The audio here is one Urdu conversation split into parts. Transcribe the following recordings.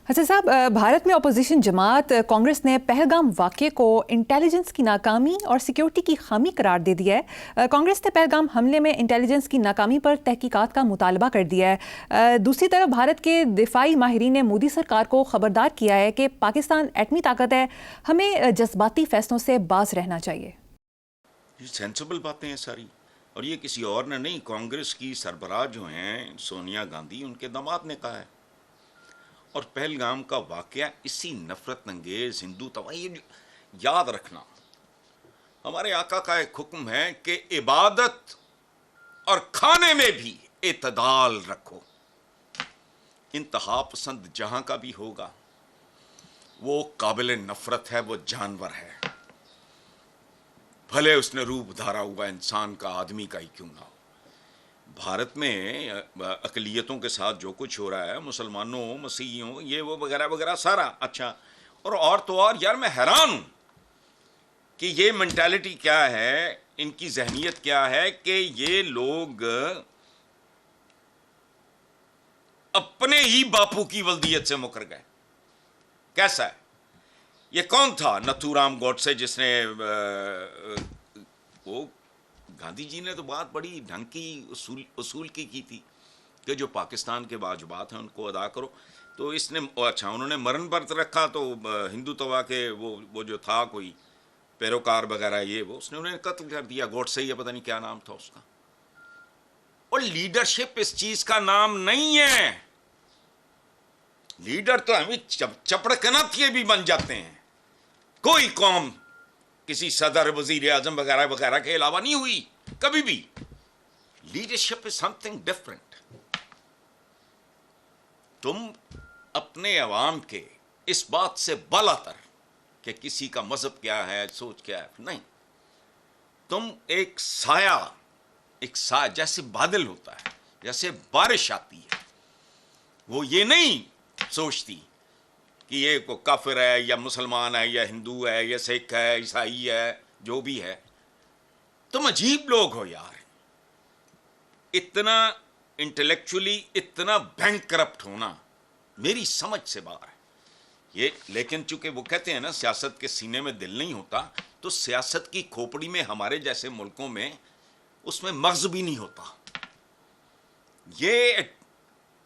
حسن صاحب، بھارت میں اپوزیشن جماعت کانگریس نے پہلگام واقعے کو انٹیلیجنس کی ناکامی اور سیکیورٹی کی خامی قرار دے دیا ہے۔ کانگریس نے پہلگام حملے میں انٹیلیجنس کی ناکامی پر تحقیقات کا مطالبہ کر دیا ہے۔ دوسری طرف بھارت کے دفاعی ماہرین نے مودی سرکار کو خبردار کیا ہے کہ پاکستان ایٹمی طاقت ہے، ہمیں جذباتی فیصلوں سے باز رہنا چاہیے۔ یہ سینسیبل باتیں ہیں ساری، اور یہ کسی اور نے نہیں، کانگریس کی سربراہ جو ہیں سونیا گاندھی، ان کے داماد نے کہا ہے۔ اور پہلگام کا واقعہ اسی نفرت انگیز ہندو توائی یاد رکھنا، ہمارے آقا کا ایک حکم ہے کہ عبادت اور کھانے میں بھی اعتدال رکھو۔ انتہا پسند جہاں کا بھی ہوگا وہ قابل نفرت ہے، وہ جانور ہے، بھلے اس نے روپ دھارا ہوا انسان کا، آدمی کا ہی کیوں نہ ہو۔ بھارت میں اقلیتوں کے ساتھ جو کچھ ہو رہا ہے، مسلمانوں، مسیحیوں، یہ وہ وغیرہ وغیرہ سارا اچھا، اور تو اور یار میں حیران ہوں کہ یہ مینٹالٹی کیا ہے، ان کی ذہنیت کیا ہے کہ یہ لوگ اپنے ہی باپو کی ولدیت سے مکر گئے۔ کیسا ہے یہ؟ کون تھا نتھو رام گوڈسے جس نے وہ گاندھی جی نے تو بات بڑی ڈھنگ کی اصول کی تھی کہ جو پاکستان کے واجبات ہیں ان کو ادا کرو، تو اس نے اچھا انہوں نے مرن برت رکھا، تو ہندو توا کے وہ جو تھا کوئی پیروکار وغیرہ، یہ وہ اس نے انہیں قتل کر دیا، گوڈسے یا پتہ نہیں کیا نام تھا اس کا۔ اور لیڈرشپ اس چیز کا نام نہیں ہے، لیڈر تو ہمیں چپڑکنت کے بھی بن جاتے ہیں، کوئی قوم کسی صدر، وزیر اعظم وغیرہ وغیرہ کے علاوہ نہیں ہوئی کبھی بھی۔ Leadership is some thing different. تم اپنے عوام کے اس بات سے بالا تر کہ کسی کا مذہب کیا ہے، سوچ کیا ہے، نہیں، تم ایک سایہ جیسے بادل ہوتا ہے، جیسے بارش آتی ہے، وہ یہ نہیں سوچتی کہ یہ کوئی کافر ہے یا مسلمان ہے یا ہندو ہے یا سکھ ہے، عیسائی ہے، جو بھی ہے۔ تم عجیب لوگ ہو یار، اتنا انٹلیکچولی اتنا بینک کرپٹ ہونا میری سمجھ سے باہر ہے یہ۔ لیکن چونکہ وہ کہتے ہیں نا سیاست کے سینے میں دل نہیں ہوتا، تو سیاست کی کھوپڑی میں ہمارے جیسے ملکوں میں اس میں مغز بھی نہیں ہوتا۔ یہ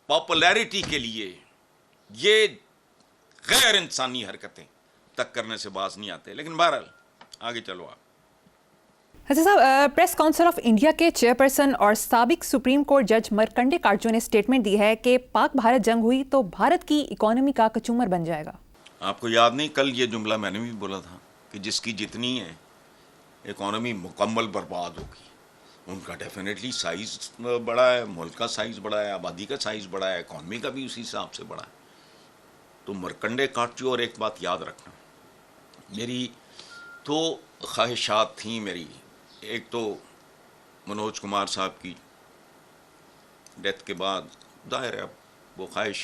پاپولیرٹی کے لیے یہ غیر انسانی حرکتیں تک کرنے سے باز نہیں آتے۔ لیکن بہرحال آگے چلو آپ۔ حسن صاحب، پریس کونسل آف انڈیا کے چیئرپرسن اور سابق سپریم کورٹ جج مرکنڈے کاٹجو نے اسٹیٹمنٹ دی ہے کہ پاک بھارت جنگ ہوئی تو بھارت کی اکانومی کا کچومر بن جائے گا۔ آپ کو یاد نہیں کل یہ جملہ میں نے بھی بولا تھا کہ جس کی جتنی ہے اکانومی مکمل برباد ہوگی۔ ان کا ڈیفینیٹلی سائز بڑا ہے، ملک کا سائز بڑا ہے، آبادی کا سائز بڑا ہے، اکانومی کا بھی اسی حساب سے بڑا ہے۔ تو مرکنڈے کاٹجو، اور ایک بات یاد رکھنا، میری تو خواہشات تھیں میری، ایک تو منوج کمار صاحب کی ڈیتھ کے بعد ظاہر ہے اب وہ خواہش،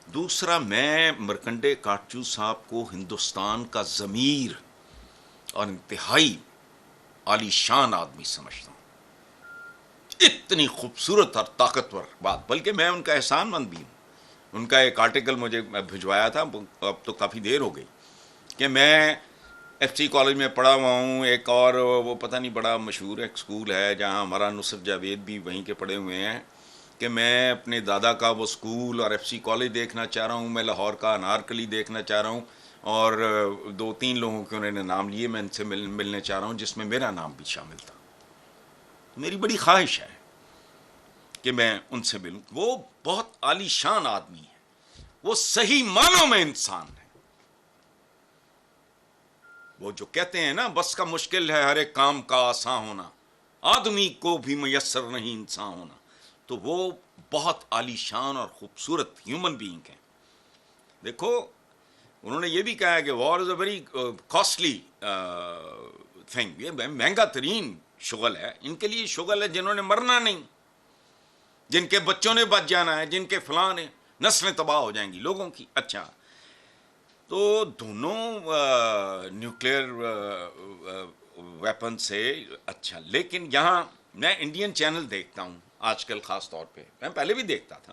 دوسرا میں مرکنڈے کاٹجو صاحب کو ہندوستان کا ضمیر اور انتہائی عالی شان آدمی سمجھتا ہوں، اتنی خوبصورت اور طاقتور بات، بلکہ میں ان کا احسان مند بھی ہوں۔ ان کا ایک آرٹیکل مجھے بھجوایا تھا، اب تو کافی دیر ہو گئی، کہ میں ایف سی کالج میں پڑھا ہوا ہوں، ایک اور وہ پتہ نہیں بڑا مشہور ایک اسکول ہے جہاں ہمارا نصرت جاوید بھی وہیں کے پڑھے ہوئے ہیں، کہ میں اپنے دادا کا وہ اسکول اور ایف سی کالج دیکھنا چاہ رہا ہوں، میں لاہور کا انارکلی دیکھنا چاہ رہا ہوں، اور 2-3 لوگوں کے انہوں نے نام لیے، میں ان سے ملنے چاہ رہا ہوں جس میں میرا نام بھی شامل تھا۔ میری بڑی خواہش ہے کہ میں ان سے ملوں۔ وہ بہت عالی شان آدمی ہے، وہ صحیح معنوں میں انسان ہے۔ وہ جو کہتے ہیں نا بس کا مشکل ہے ہر ایک کام کا آسان ہونا، آدمی کو بھی میسر نہیں انسان ہونا، تو وہ بہت عالی شان اور خوبصورت ہیومن بینگ ہیں۔ دیکھو انہوں نے یہ بھی کہا ہے کہ وار از اے ویری کاسٹلی تھنگ، یہ مہنگا ترین شغل ہے، ان کے لیے شغل ہے جنہوں نے مرنا نہیں، جن کے بچوں نے بچ جانا ہے، جن کے فلاں نے، نسلیں تباہ ہو جائیں گی لوگوں کی۔ اچھا، تو دونوں نیوکلیئر ویپن سے اچھا، لیکن یہاں میں انڈین چینل دیکھتا ہوں آج کل خاص طور پہ، میں پہلے بھی دیکھتا تھا،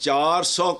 400